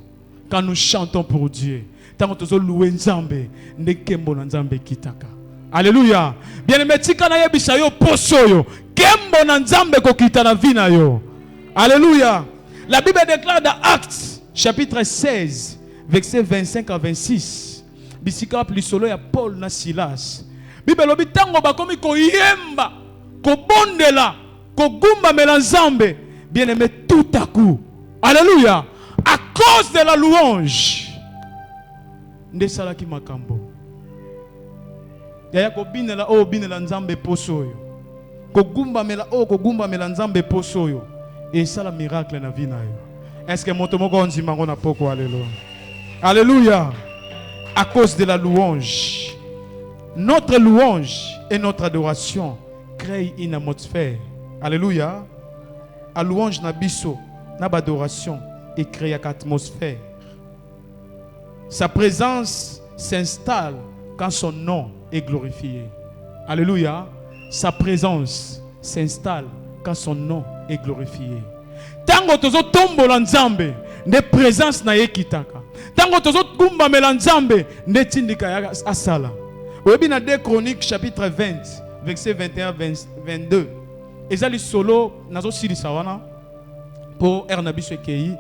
Quand nous chantons pour Dieu, tant que nous louons Nzambe, ne kembo na Nzambe kitaka. Alléluia. Bien-aimé, tika na yebisa yo poso yo, kembo na Nzambe ko kita na vina yo. Alléluia. La Bible déclare dans Actes, chapitre 16, versets 25 à 26. Bisika plus solo ya Paul na Silas. Bible lobi tango bakomi ko yemba, ko bondela, ko gumba melanzambe. Bien-aimé, tout à coup. Alléluia. À cause de la louange. Nde salaki makambo. Yaya ko binela o binela nzambe posoyo. Ko gumba mela o ko gumba mela nzambe posoyo. Et ça la miracle na vie na yo. Est-ce que moto moko nzima ngona poko alléluia. Alléluia. À cause de la louange. Notre louange et notre adoration créent une atmosphère. Alléluia. À louange na biso, na adoration et crée une atmosphère. Sa présence s'installe quand son nom est glorifié. Alléluia. Sa présence s'installe quand son nom est glorifié. Tango tozo tombo la nzambe, ne présence na yekitaka. Tango tozo kumba melanzambe, ne tindika ya asala. Oyebi na 2 Chroniques chapitre 20, verset 21 22. Ezali solo nazo silisa wana pour Ernabiso Kei.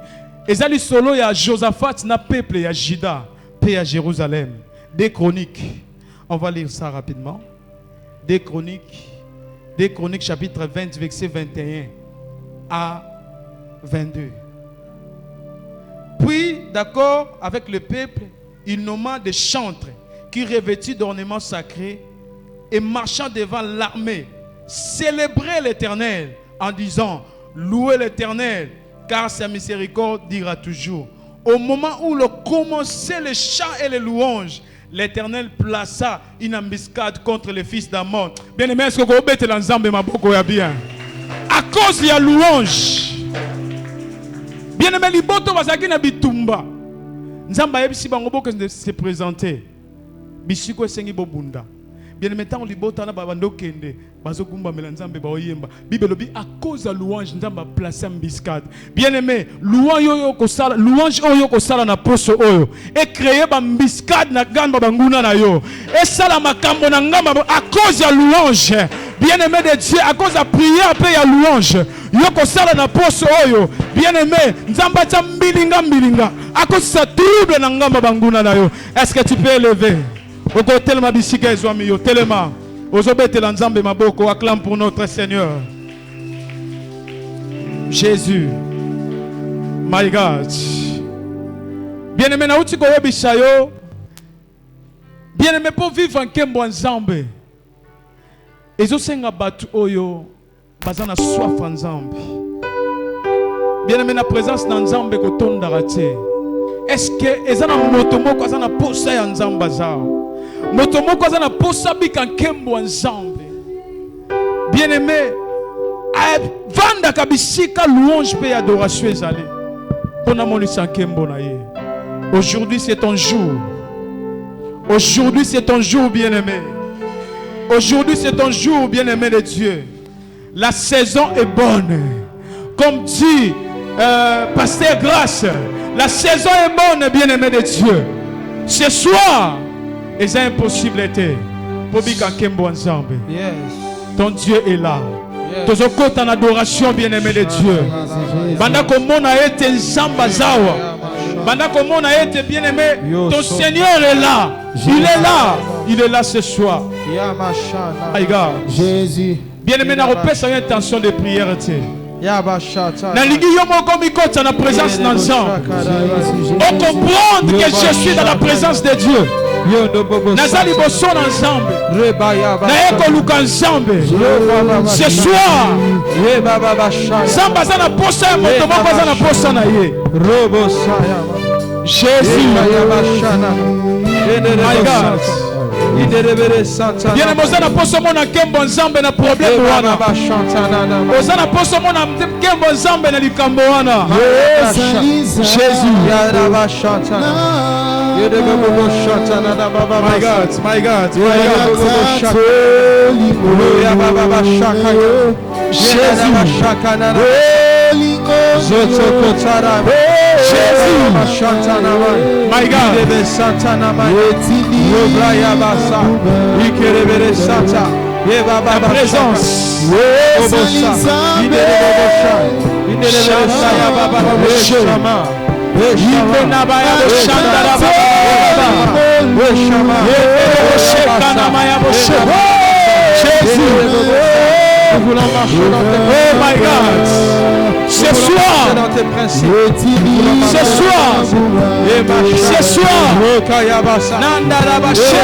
Ezali solo ya Josaphat na peuple ya Juda, paix à Jérusalem. 2 Chroniques. On va lire ça rapidement. 2 Chroniques chapitre 20 verset 21 à 22. Puis, d'accord avec le peuple, il nomma des chantres qui revêtus d'ornements sacrés et marchant devant l'armée, célébraient l'Éternel en disant, louez l'Éternel, car sa miséricorde dira toujours. Au moment où l'on commençait les chants et les louanges, l'Éternel plaça une embuscade contre les fils d'Ammon. Bien aimé, est-ce que vous avez l'ensemble de ma boko ya bien? À cause de la louange. Bien aimé, liboto bazaki na bitumba. Nzamba yebisi bango boko se présenter. Bisiko esengi bobunda. Bien aimé, tant libota na babando kende, bazo kumba melanzambe ba oyemba. Bible lobi à cause de la louange nzamba placer embuscade. Bien aimé, louange oyo ko sala na poso oyo et créer ba embuscade na gamba banguna na yo. Et sala makambo na ngamba à cause de la louange. Bien aimé de Dieu, à cause de la prière paix ya louange. Yo ko sala na poso oyo. Bien aimé, nzamba cha mbilinga à cause de sa trouble na ngamba banguna na yo. Est-ce que tu peux élever? Oko telema bisika ezwami yo telema ozobetela nzambe maboko acclame pour notre Seigneur. Jésus. My God. Bien-aimé, na uti koyo bisayo. Bien-aimé, pour vivre en Kembo Nzambe. Ezo senga batu oyo bazana soif en Nzambe. Bien-aimé, na présence na Nzambe kotonda raté. Est-ce que ezana motomo ko azana posa ya Nzamba zao? Motomo ko azana posa bika Kembo Nzambe. Bien-aimé, vanda kabisika louange pe adoration ezali. Pona monisa Kembo na ye. Aujourd'hui c'est ton jour. Aujourd'hui c'est ton jour, bien-aimé. Aujourd'hui c'est ton jour, bien-aimé de Dieu. La saison est bonne. Comme dit Pasteur Grâce, la saison est bonne, bien-aimé de Dieu. Ce soir, c'est impossibilité. Pour Bika Kembo ensemble. Ton Dieu est là. Tous en adoration, bien-aimé de Dieu. Banda komona ete nzamba zawa. Banda komona ete bien-aimé, ton Seigneur est là. Il est là. Il est là ce soir. My God. Jésus. Bien-aimé, n'a pas une intention de prière. Na ligi yomo komi kota na présence d'ensemble. On comprend que je suis dans la présence de Dieu. Nazali boson ensemble. Na eko luka ensemble. Ce soir, Samba zana posa moto moko zana posa na ye. Jésus. My God. Bien-aimé, ozana poso mona Kembo Nzambe na problème wana. Ozana poso mona Kembo Nzambe na likambo wana. Jésus. My God, my God, my God. La présence. Nous voulons marcher dans tes principes. Oh my God. Ce soir. Ce soir. Ce soir. Nanda Rabaché.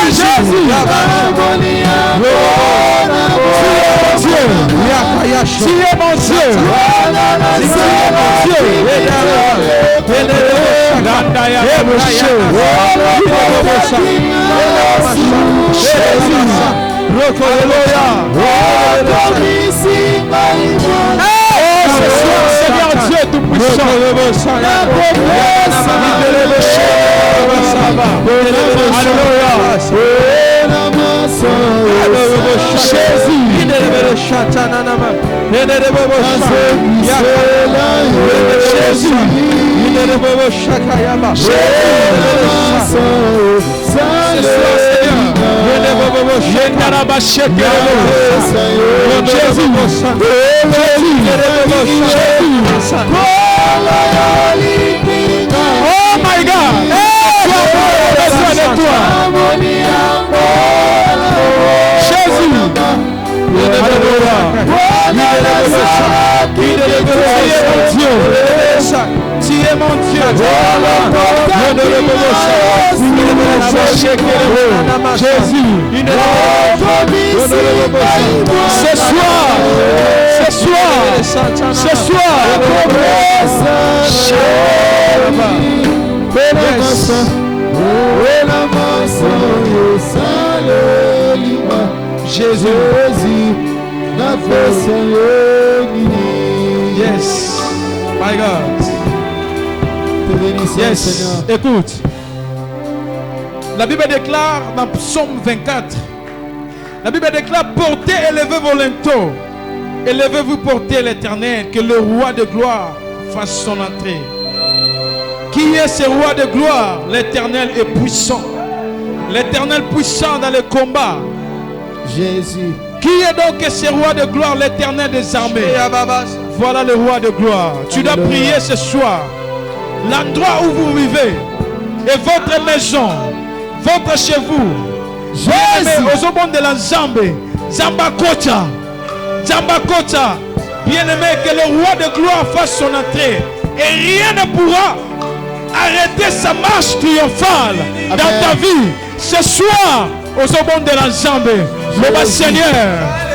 Jésus. Tu es mon Dieu. Seigneur Dieu tout-puissant. Oh my God! Besoin de toi. Jésus. Tu es mon Dieu. Jésus. Ce soir. Ce soir. Ce soir. Jésus. Yes. My God. Yes. Écoute. La Bible déclare dans Psaume 24. La Bible déclare: portez, élevez vos linteaux. Élevez-vous, portez l'Éternel, que le roi de gloire fasse son entrée. Qui est ce roi de gloire? L'Éternel est puissant. L'Éternel puissant dans le combat. Jésus. Qui est donc ce roi de gloire? L'Éternel des armées. Voilà le roi de gloire. Tu dois prier ce soir. L'endroit où vous vivez et votre maison, votre chez vous. Jésus. Aux hommes de l'ensemble. Zamba Kota. Zamba Kota. Bien-aimé, que le roi de gloire fasse son entrée. Et rien ne pourra arrêter sa marche triomphale dans ta vie. Ce soir, aux obons de l'ensemble, le Seigneur,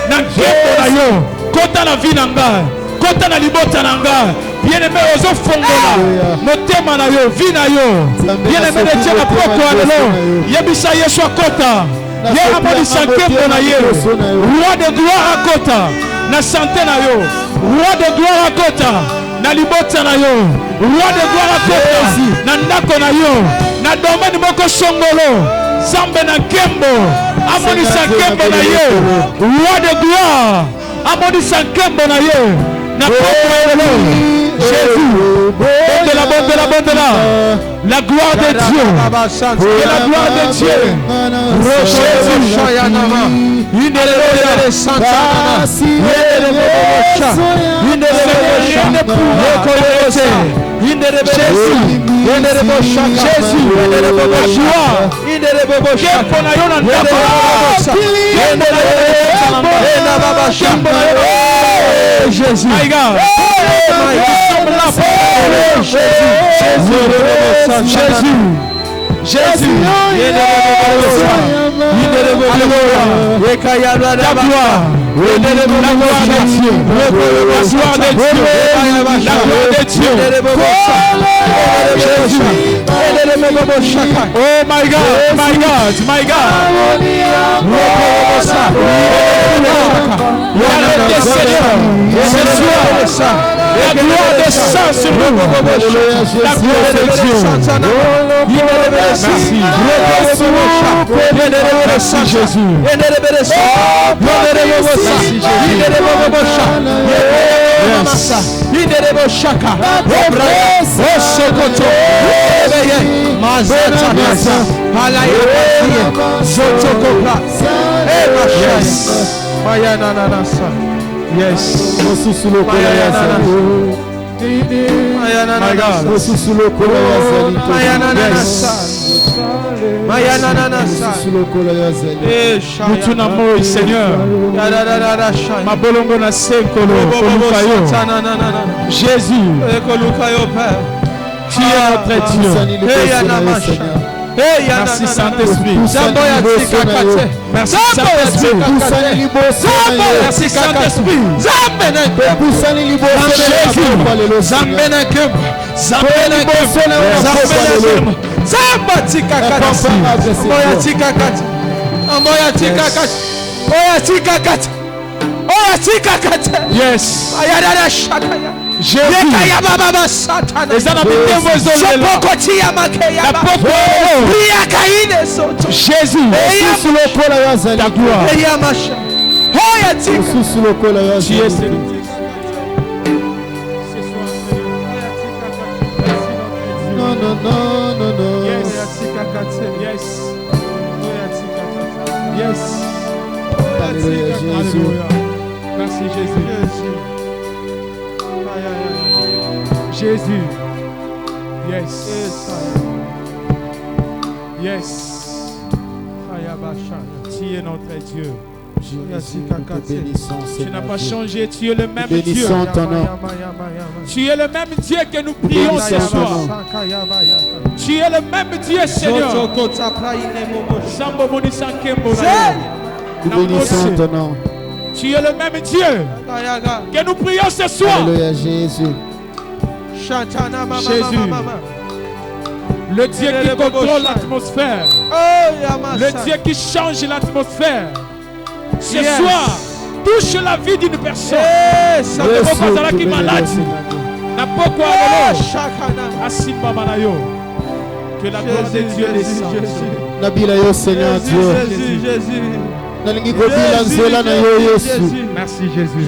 Nankembo na yo, Kota na vie nanga, Kota na libota nanga. Bien-aimé, aux fongola, motema na yo, vie na yo. Bien-aimé de Dieu, la poko alelo, Yebisa Yeshua Kota. Ye amonisa Nkembo na ye, roi de gloire à Kota, na santé na yo, roi de gloire à Kota, na libota na yo, roi de gloire à Kota, na ndako na yo, na domaine moko songolo, Zambe na Nkembo, amonisa Nkembo na ye, roi de gloire, amonisa Nkembo na ye, na poko alelo. Jésus, bonde-la. La gloire de Dieu. Et la gloire de Dieu. Jésus. Jésus. My God. Jésus, oh my God, my God. La gloire descend sur nous. La gloire de Dieu. Merci. Merci Jésus. Yes. My God. Nous tournons Seigneur. Ma bolongo na senkolo. Jésus. Tu es notre Dieu. Merci Saint-Esprit. Merci Saint-Esprit. Merci Saint-Esprit. Yes. Jésus. Jésus. Ta gloire. Tu es celui. Non. Yes. Alléluia. Merci Jésus. Jésus. Yes. Tu es notre Dieu. Tu n'as pas changé, tu es le même Dieu. Tu es le même Dieu que nous prions ce soir. Tu es le même Dieu, Seigneur. Nous bénissons ton nom. Tu es le même Dieu que nous prions ce soir. Alléluia, Jésus. Jésus. Le Dieu qui contrôle l'atmosphère. Le Dieu qui change l'atmosphère. Ce soir, touche la vie d'une personne. Qui est malade. Que la gloire de Dieu descende. Nabila Seigneur Dieu. Jésus. Merci Jésus.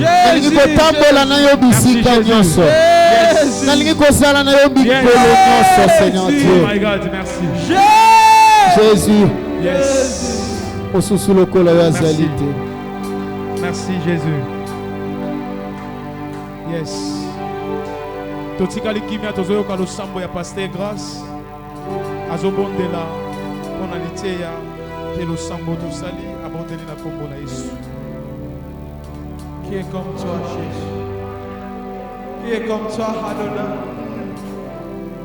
Seigneur Dieu. My God, merci. Jésus. Yes. Merci Jésus. Yes. Totikali kimia tozoyoka losambo ya pasteur grâce. Azobondela onaliteya te losambo tosali abondeli na kombo na Yesu. Qui est comme toi, Jésus? Qui est comme toi, Adonai?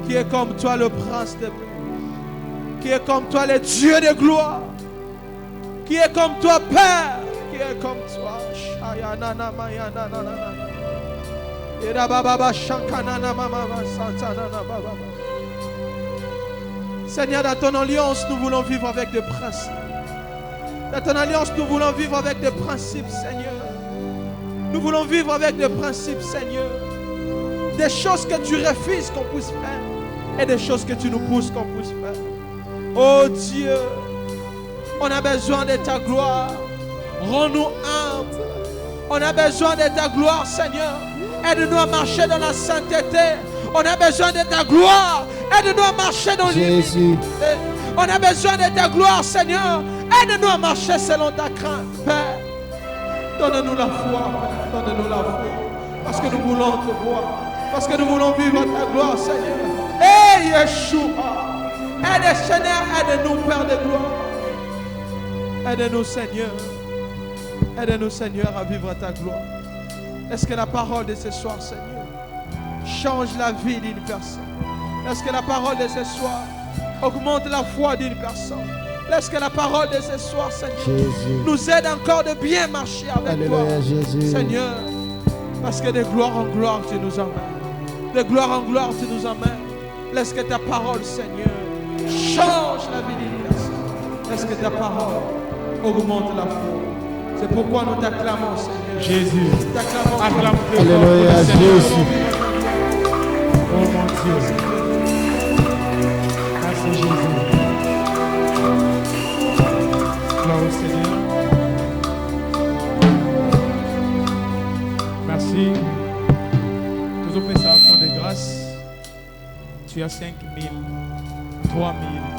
Qui est comme toi, le prince de paix? Qui est comme toi, le Dieu de gloire? Qui est comme toi, Père? Qui est comme toi? Seigneur, dans ton alliance, nous voulons vivre avec des principes. Dans ton alliance, nous voulons vivre avec des principes, Seigneur. Nous voulons vivre avec des principes, Seigneur. Des choses que tu refuses qu'on puisse faire et des choses que tu nous pousses qu'on puisse faire. Oh Dieu, on a besoin de ta gloire. Rends-nous humbles. On a besoin de ta gloire, Seigneur. Aide-nous à marcher dans la sainteté. On a besoin de ta gloire. Aide-nous à marcher dans l'humilité. On a besoin de ta gloire, Seigneur. Aide-nous à marcher selon ta crainte, Père. Donne-nous la foi, Père. Donne-nous la foi. Parce que nous voulons te voir. Parce que nous voulons vivre ta gloire, Seigneur. Hey, Yeshua. Aide, Seigneur. Aide-nous, Père de gloire. Aide-nous, Seigneur. Aide-nous, Seigneur, à vivre ta gloire. Est-ce que la parole de ce soir, Seigneur, change la vie d'une personne? Est-ce que la parole de ce soir augmente la foi d'une personne? Est-ce que la parole de ce soir, Seigneur, Jésus, nous aide encore de bien marcher avec Alléluia, toi, Jésus. Seigneur? Parce que de gloire en gloire, tu nous emmènes. De gloire en gloire, tu nous emmènes. Laisse que ta parole, Seigneur, change la vie d'une personne. Laisse que ta parole augmente la foi. C'est pourquoi nous t'acclamons, Seigneur. Jésus. T'acclamons. Acclame très Alléluia, fort, Seigneur. Jésus. Oh mon Dieu. Merci Jésus. Gloire au Seigneur. Merci. Toujours fait sa action de grâce. Tu as 5 000, 3 000.